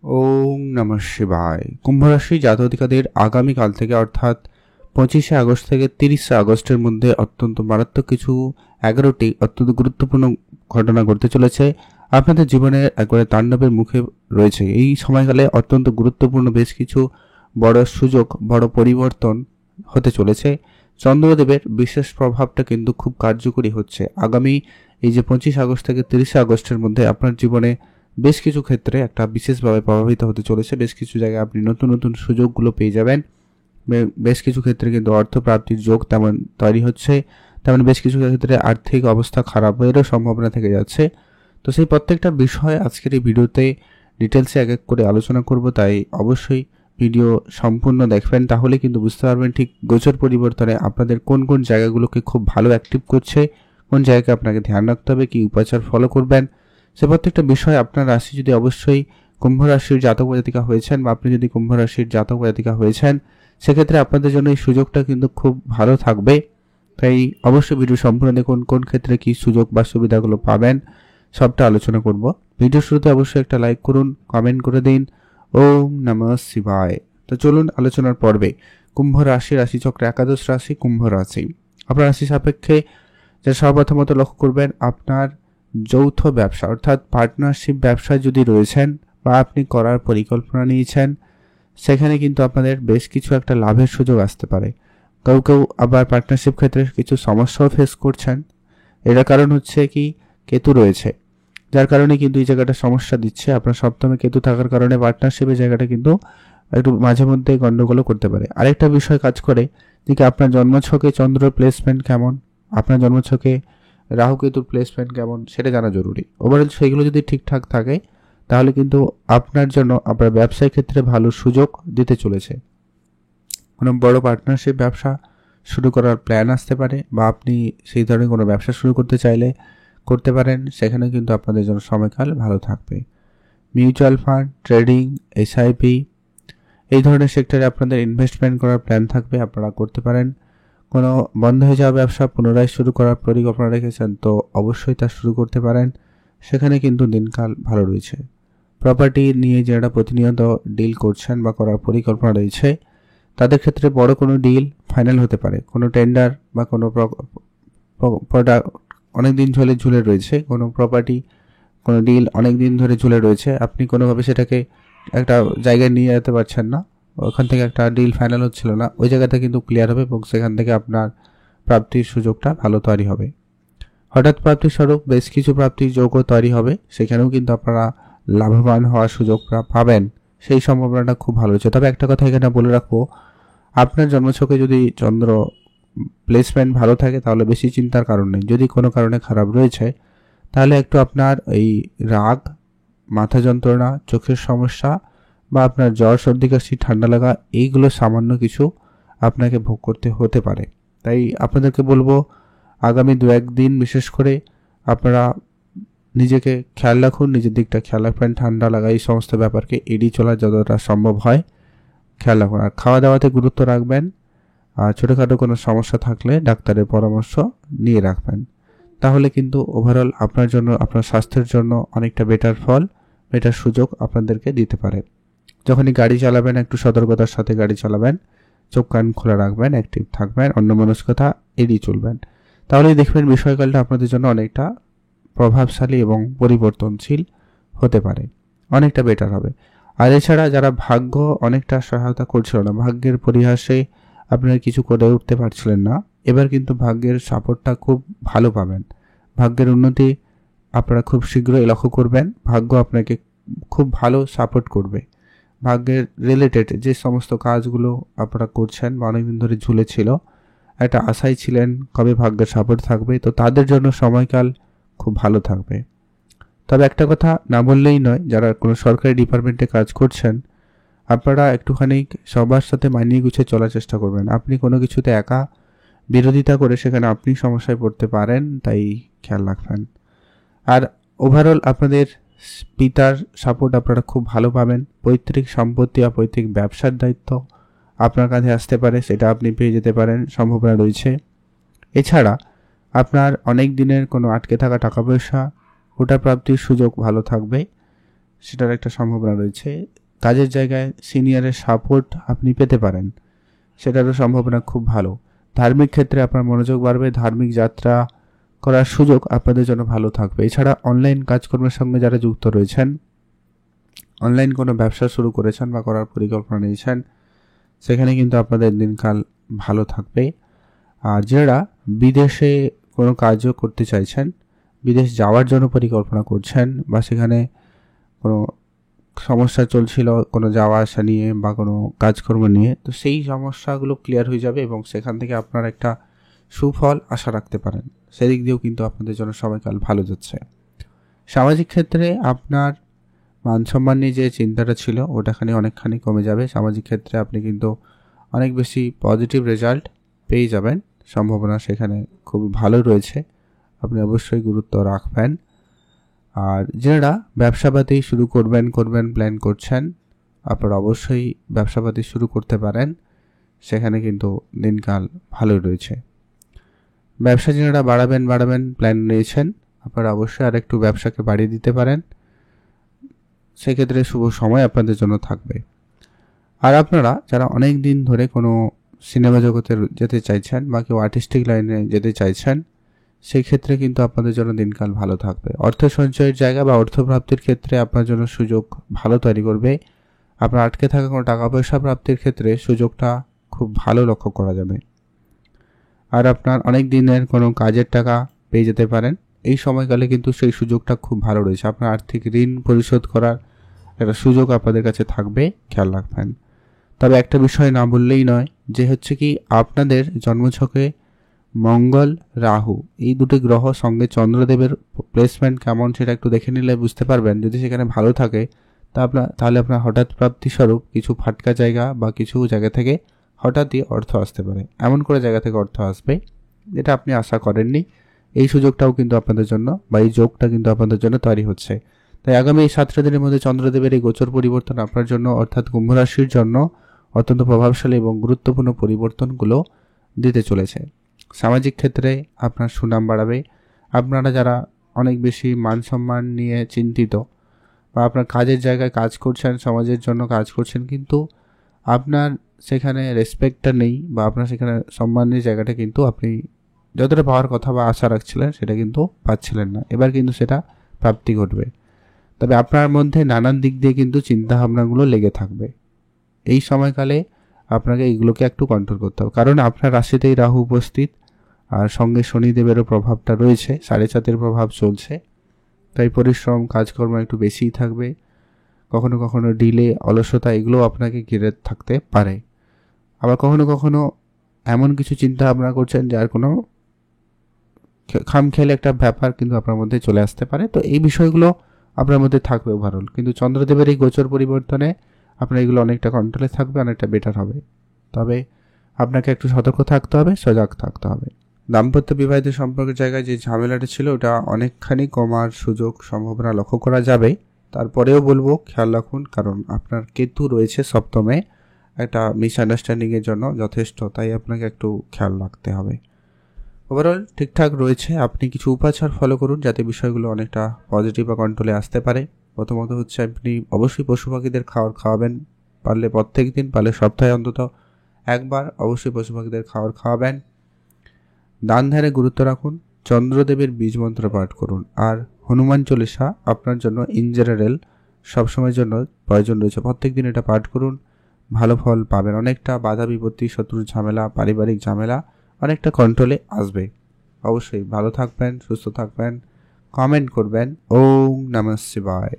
ওম নমঃ শিবায়। কুম্ভ রাশি জাতকাদের আগামীকাল থেকে অর্থাৎ 25শে আগস্ট থেকে 30শে আগস্টের মধ্যে অত্যন্ত মারাত্মক কিছু 11টি অত্যন্ত গুরুত্বপূর্ণ ঘটনা ঘটতে চলেছে। আপনাদের জীবনে একবারে তাণ্ডবের মুখে রয়েছে। এই সময়কালে অত্যন্ত গুরুত্বপূর্ণ বেশ কিছু বড় সুযোগ, বড় পরিবর্তন হতে চলেছে। চন্দ্রদেবের বিশেষ প্রভাবটা কিন্তু খুব কার্যকরী হচ্ছে। আগামী এই যে 25 আগস্ট থেকে 30শে আগস্টের মধ্যে আপনার জীবনে বেশ কিছু ক্ষেত্রে একটা বিশেষভাবে প্রভাবিত হতে চলেছে। বেশ কিছু জায়গায় আপনি নতুন নতুন সুযোগগুলো পেয়ে যাবেন। বেশ কিছু ক্ষেত্রে কিন্তু অর্থপ্রাপ্তির যোগ তেমন তৈরি হচ্ছে, তেমন বেশ কিছু ক্ষেত্রে আর্থিক অবস্থা খারাপ হওয়ারও সম্ভাবনা থেকে যাচ্ছে। তো সেই প্রত্যেকটা বিষয় আজকের এই ভিডিওতে ডিটেলসে এক এক করে আলোচনা করব, তাই অবশ্যই ভিডিও সম্পূর্ণ দেখবেন, তাহলে কিন্তু বুঝতে পারবেন ঠিক গোচর পরিবর্তনে আপনাদের কোন কোন জায়গাগুলোকে খুব ভালো অ্যাক্টিভ করছে, কোন জায়গায় আপনাকে ধ্যান রাখতে হবে, কী উপাচার ফলো করবেন। সে প্রত্যেকটা বিষয় আপনার রাশি যদি অবশ্যই কুম্ভ রাশির জাতক জাতিকা হয়েছেন বা আপনি যদি কুম্ভ রাশির জাতক জাতিকা হয়েছেন, সেক্ষেত্রে আপনাদের জন্য এই সুযোগটা কিন্তু খুব ভালো থাকবে। তাই অবশ্যই ভিডিও সম্পূর্ণ দেখুন, কোন ক্ষেত্রে কি সুযোগ বা সুবিধাগুলো পাবেন সবটা আলোচনা করব। ভিডিও শুরুতে অবশ্যই একটা লাইক করুন, কমেন্ট করে দিন। ওম নমঃ শিবায়। তো চলুন আলোচনার পর্বে। কুম্ভ রাশিচক্রে একাদশ রাশি কুম্ভ রাশি। আপনার রাশি সাপেক্ষে যা সর্বপ্রথমত লক্ষ্য করবেন, আপনার যৌথ ব্যবসা অর্থাৎ পার্টনারশিপ ব্যবসায় যদি রয়েছেন বা আপনি করার পরিকল্পনা নিয়েছেন, সেখানে কিন্তু আপনাদের বেশ কিছু একটা লাভের সুযোগ আসতে পারে। কেউ কেউ আবার পার্টনারশিপ ক্ষেত্রে কিছু সমস্যাও ফেস করছেন। এর কারণ হচ্ছে কি, কেতু রয়েছে, যার কারণে কিন্তু এই জায়গাটা সমস্যা দিচ্ছে। আপনার সপ্তমে কেতু থাকার কারণে পার্টনারশিপের জায়গাটা কিন্তু একটু মাঝে মধ্যে গন্ডগোলও করতে পারে। আরেকটা বিষয় কাজ করে যে আপনার জন্মছকে চন্দ্র প্লেসমেন্ট কেমন, আপনার জন্মছকে রাহু কেতুর প্লেসমেন্ট কেমন, সেটা জানা জরুরি। ওভারঅল সেগুলো যদি ঠিকঠাক থাকে তাহলে কিন্তু আপনার জন্য আপনার ব্যবসায় ক্ষেত্রে ভালো সুযোগ দিতে চলেছে। কোনো বড় পার্টনারশিপ ব্যবসা শুরু করার প্ল্যান আসতে পারে বা আপনি সেই ধরনের কোনো ব্যবসা শুরু করতে চাইলে করতে পারেন, সেখানে কিন্তু আপনাদের জন্য সময়কাল ভালো থাকবে। মিউচুয়াল ফান্ড, ট্রেডিং, এসআইপি এই ধরনের সেক্টরে আপনাদের ইনভেস্টমেন্ট করার প্ল্যান থাকবে, আপনারা করতে পারেন। কোনো বন্ধ হয়ে যাওয়া ব্যবসা পুনরায় শুরু করার পরিকল্পনা রেখেছেন তো অবশ্যই তা শুরু করতে পারেন, সেখানে কিন্তু দিনকাল ভালো রয়েছে। প্রপার্টি নিয়ে যারা প্রতিনিয়ত ডিল করছেন বা করার পরিকল্পনা রয়েছে, তাদের ক্ষেত্রে বড় কোনো ডিল ফাইনাল হতে পারে। কোনো টেন্ডার বা কোনো প্রোডাক্ট অনেক দিন ধরে ঝুলে রয়েছে, কোনো প্রপার্টি কোনো ডিল অনেক দিন ধরে ঝুলে রয়েছে, আপনি কোনোভাবে সেটাকে একটা জায়গায় নিয়ে যেতে পারছেন না, ওখান থেকে একটা ডিল ফাইনাল হচ্ছিল না, ওই জায়গাটা কিন্তু ক্লিয়ার হবে এবং সেখান থেকে আপনার প্রাপ্তির সুযোগটা ভালো তৈরি হবে। হঠাৎ প্রাপ্তির স্বরূপ বেশ কিছু প্রাপ্তির যোগও তৈরি হবে, সেখানেও কিন্তু আপনারা লাভবান হওয়ার সুযোগটা পাবেন, সেই সম্ভাবনাটা খুব ভালো হচ্ছে। তবে একটা কথা এখানে বলে রাখবো, আপনার জন্মছকে যদি চন্দ্র প্লেসমেন্ট ভালো থাকে তাহলে বেশি চিন্তার কারণ নেই। যদি কোনো কারণে খারাপ রয়েছে তাহলে একটু আপনার এই রাগ, মাথা যন্ত্রণা, চোখের সমস্যা বা আপনার জ্বর, সর্দি, কাশি, ঠান্ডা লাগা এইগুলো সামান্য কিছু আপনাকে ভোগ করতে হতে পারে। তাই আপনাদেরকে বলবো আগামী 2-1 দিন বিশেষ করে আপনারা নিজেকে খেয়াল রাখুন, নিজের দিকটা খেয়াল রাখবেন। ঠান্ডা লাগা এই সমস্ত ব্যাপারকে এড়িয়ে চলা যতটা সম্ভব হয় খেয়াল রাখুন। আর খাওয়া দাওয়াতে গুরুত্ব রাখবেন, আর ছোটোখাটো কোনো সমস্যা থাকলে ডাক্তারের পরামর্শ নিয়ে রাখবেন, তাহলে কিন্তু ওভারঅল আপনার জন্য, আপনার স্বাস্থ্যের জন্য অনেকটা বেটার ফল, বেটার সুযোগ আপনাদেরকে দিতে পারে। যখনই গাড়ি চালাবেন একটু সতর্কতার সাথে গাড়ি চালাবেন, চোখ কান খোলা রাখবেন, অ্যাক্টিভ থাকবেন, অন্যমনস্কতা এড়িয়ে চলবেন, তাহলেই দেখবেন বিষয়কালটা আপনাদের জন্য অনেকটা প্রভাবশালী এবং পরিবর্তনশীল হতে পারে, অনেকটা বেটার হবে। আর এছাড়া যারা ভাগ্য অনেকটা সহায়তা করছিল না, ভাগ্যের পরিহাসে আপনারা কিছু করে উঠতে পারছিলেন না, এবার কিন্তু ভাগ্যের সাপোর্টটা খুব ভালো পাবেন। ভাগ্যের উন্নতি আপনারা খুব শীঘ্রই লক্ষ্য করবেন, ভাগ্য আপনাকে খুব ভালো সাপোর্ট করবে। ভাগ্যের রিলেটেড যে সমস্ত কাজগুলো আপনারা করছেন বা অনেকদিন ধরে ঝুলেছিল, একটা আশায় ছিলেন কবে ভাগ্যের সাপোর্ট থাকবে, তো তাদের জন্য সময়কাল খুব ভালো থাকবে। তবে একটা কথা না বললেই নয়, যারা কোনো সরকারি ডিপার্টমেন্টে কাজ করছেন আপনারা একটুখানি সবার সাথে মানিয়ে গুছিয়ে চলার চেষ্টা করবেন। আপনি কোনো কিছুতে একা বিরোধিতা করে সেখানে আপনি সমস্যায় পড়তে পারেন, তাই খেয়াল রাখবেন। আর ওভারঅল আপনাদের পিতার সাপোর্ট আপনারা খুব ভালো পাবেন। পৈতৃক সম্পত্তি বা পৈতৃক ব্যবসার দায়িত্ব আপনার কাঁধে আসতে পারে, সেটা আপনি পেয়ে যেতে পারেন, সম্ভাবনা রয়েছে। এছাড়া আপনার অনেক দিনের কোনো আটকে থাকা টাকা পয়সা, ওটা প্রাপ্তির সুযোগ ভালো থাকবে, সেটার একটা সম্ভাবনা রয়েছে। কাজের জায়গায় সিনিয়রের সাপোর্ট আপনি পেতে পারেন, সেটারও সম্ভাবনা খুব ভালো। ধার্মিক ক্ষেত্রে আপনার মনোযোগ বাড়বে, ধার্মিক যাত্রা করার সুযোগ আপনাদের জন্য ভালো থাকবে। এছাড়া অনলাইন কাজকর্মের সঙ্গে যারা যুক্ত রয়েছেন, অনলাইন কোনো ব্যবসা শুরু করেছেন বা করার পরিকল্পনা নিয়েছেন, সেখানে কিন্তু আপনাদের দিনকাল ভালো থাকবে। আর যারা বিদেশে কোনো কাজও করতে চাইছেন, বিদেশ যাওয়ার জন্য পরিকল্পনা করছেন বা সেখানে কোনো সমস্যা চলছিল কোনো যাওয়া আসা নিয়ে বা কোনো কাজকর্ম নিয়ে, তো সেই সমস্যাগুলো ক্লিয়ার হয়ে যাবে এবং সেখান থেকে আপনার একটা সুফল আশা রাখতে পারেন। সেদিক দিয়েও কিন্তু আপনাদের জন্য সময়কাল ভালো যাচ্ছে। সামাজিক ক্ষেত্রে আপনার মান সম্মান নিয়ে যে চিন্তাটা ছিল ওটাখানে অনেকখানি কমে যাবে। সামাজিক ক্ষেত্রে আপনি কিন্তু অনেক বেশি পজিটিভ রেজাল্ট পেয়ে যাবেন, সম্ভাবনা সেখানে খুব ভালো রয়েছে। আপনি অবশ্যই গুরুত্ব রাখবেন। আর যারা ব্যবসাপাতি শুরু করবেন প্ল্যান করছেন, আপনারা অবশ্যই ব্যবসাপাতি শুরু করতে পারেন, সেখানে কিন্তু দিনকাল ভালো রয়েছে। ব্যবসা যারা বাড়াবেন প্ল্যান নিয়েছেন, আপনারা অবশ্যই আর একটু ব্যবসাকে বাড়িয়ে দিতে পারেন, সেক্ষেত্রে শুভ সময় আপনাদের জন্য থাকবে। আর আপনারা যারা অনেক দিন ধরে কোনো সিনেমা জগতে যেতে চাইছেন বা কেউ আর্টিস্টিক লাইনে যেতে চাইছেন, সেই ক্ষেত্রে কিন্তু আপনাদের জন্য দিনকাল ভালো থাকবে। অর্থ সঞ্চয়ের জায়গা বা অর্থপ্রাপ্তির ক্ষেত্রে আপনার জন্য সুযোগ ভালো তৈরি করবে। আপনার আটকে থাকা কোনো টাকা পয়সা প্রাপ্তির ক্ষেত্রে সুযোগটা খুব ভালো লক্ষ্য করা যাবে। আর আপনার অনেক দিনের কোনো কাজের টাকা পেয়ে যেতে পারেন। এই সময়কালে কিন্তু সেই সুযোগটা খুব ভালো রয়েছে। আপনার আর্থিক ঋণ পরিশোধ করার একটা সুযোগ আপনাদের কাছে থাকবে, খেয়াল রাখবেন। তবে একটা বিষয় না বললেই নয়, যে হচ্ছে কি আপনাদের জন্মছকে মঙ্গল রাহু এই দুটি গ্রহ সঙ্গে চন্দ্রদেবের প্লেসমেন্ট কেমন সেটা একটু দেখে নিলে বুঝতে পারবেন। যদি সেখানে ভালো থাকে তাহলে আপনার হঠাৎ প্রাপ্তিস্বরূপ কিছু ফাটকা জায়গা বা কিছু জায়গা থেকে হঠাৎই অর্থ আসতে পারে। এমন করে জায়গা থেকে অর্থ আসবে যেটা আপনি আশা করেননি। এই সুযোগটাও কিন্তু আপনাদের জন্য বা এই যোগটা কিন্তু আপনাদের জন্য তৈরি হচ্ছে। তাই আগামী এই 7 দিনের মধ্যে চন্দ্রদেবের এই গোচর পরিবর্তন আপনার জন্য অর্থাৎ কুম্ভ রাশির জন্য অত্যন্ত প্রভাবশালী এবং গুরুত্বপূর্ণ পরিবর্তনগুলো দিতে চলেছে। সামাজিক ক্ষেত্রে আপনার সুনাম বাড়াবে। আপনারা যারা অনেক বেশি মান সম্মান নিয়ে চিন্তিত বা আপনার কাজের জায়গায় কাজ করছেন, সমাজের জন্য কাজ করছেন, কিন্তু আপনার সেখানে রেসপেক্টটা নেই বা আপনার সেখানে সম্মানের জায়গাটা কিন্তু আপনি যতটা পাওয়ার কথা বা আশা রাখছিলেন সেটা কিন্তু পাচ্ছিলেন না। এবার কিন্তু সেটা প্রাপ্তি ঘটবে। তবে আপনার মধ্যে নানান দিক দিয়ে কিন্তু চিন্তাভাবনাগুলো লেগে থাকবে। এই সময়কালে আপনাকে এইগুলোকে একটু কন্ট্রোল করতে হবে, কারণ আপনার রাশিতেই রাহু উপস্থিত আর সঙ্গে শনিদেবেরও প্রভাবটা রয়েছে, 4.5 প্রভাব চলছে। তাই পরিশ্রম কাজকর্ম একটু বেশিই থাকবে। কখনো কখনো ডিলে অলসতা এগুলো আপনাকে ঘিরে থাকতে পারে। আবার কখনো কখনো এমন কিছু চিন্তা ভাবনা করছেন যার কোনো খামখেয়ালি একটা ব্যাপার কিন্তু আপনার মধ্যে চলে আসতে পারে। তো এই বিষয়গুলো আপনার মধ্যে থাকবে ওভারঅল, কিন্তু চন্দ্রদেবের এই গোচর পরিবর্তনে আপনার এগুলো অনেকটা কন্ট্রোলে থাকবে, অনেকটা বেটার হবে। তবে আপনাকে একটু সতর্ক থাকতে হবে, সজাগ থাকতে হবে। দাম্পত্য বিবাহিত সম্পর্কের জায়গায় যে ঝামেলাটা ছিল ওটা অনেকখানি কমার সুযোগ সম্ভাবনা লক্ষ্য করা যাবে। তারপরেও বলবো খেয়াল রাখুন, কারণ আপনার কেতু রয়েছে সপ্তমে, একটা মিসআন্ডারস্ট্যান্ডিংয়ের জন্য যথেষ্ট, তাই আপনাকে একটু খেয়াল রাখতে হবে। ওভারঅল ঠিকঠাক রয়েছে। আপনি কিছু উপাচার ফলো করুন যাতে বিষয়গুলো অনেকটা পজিটিভ বা কন্ট্রোলে আসতে পারে। প্রথমত হচ্ছে আপনি অবশ্যই পশু পাখিদের খাওয়াবেন, পারলে প্রত্যেক দিন, পারলে সপ্তাহে অন্তত একবার অবশ্যই পশু পাখিদের খাওয়াবেন। দান ধ্যানে গুরুত্ব রাখুন, চন্দ্রদেবের বীজ মন্ত্র পাঠ করুন, আর হনুমান চল্লিশা আপনার জন্য ইন জেনারেল সবসময়ের জন্য প্রয়োজন রয়েছে। প্রত্যেক দিন এটা পাঠ করুন, ভালো ফল পাবেন। অনেকটা বাধা বিপত্তি, শত্রুর ঝামেলা, পারিবারিক ঝামেলা অনেকটা কন্ট্রোলে আসবে। অবশ্যই ভালো থাকবেন, সুস্থ থাকবেন, কমেন্ট করবেন। ওম নমঃ শিবায়।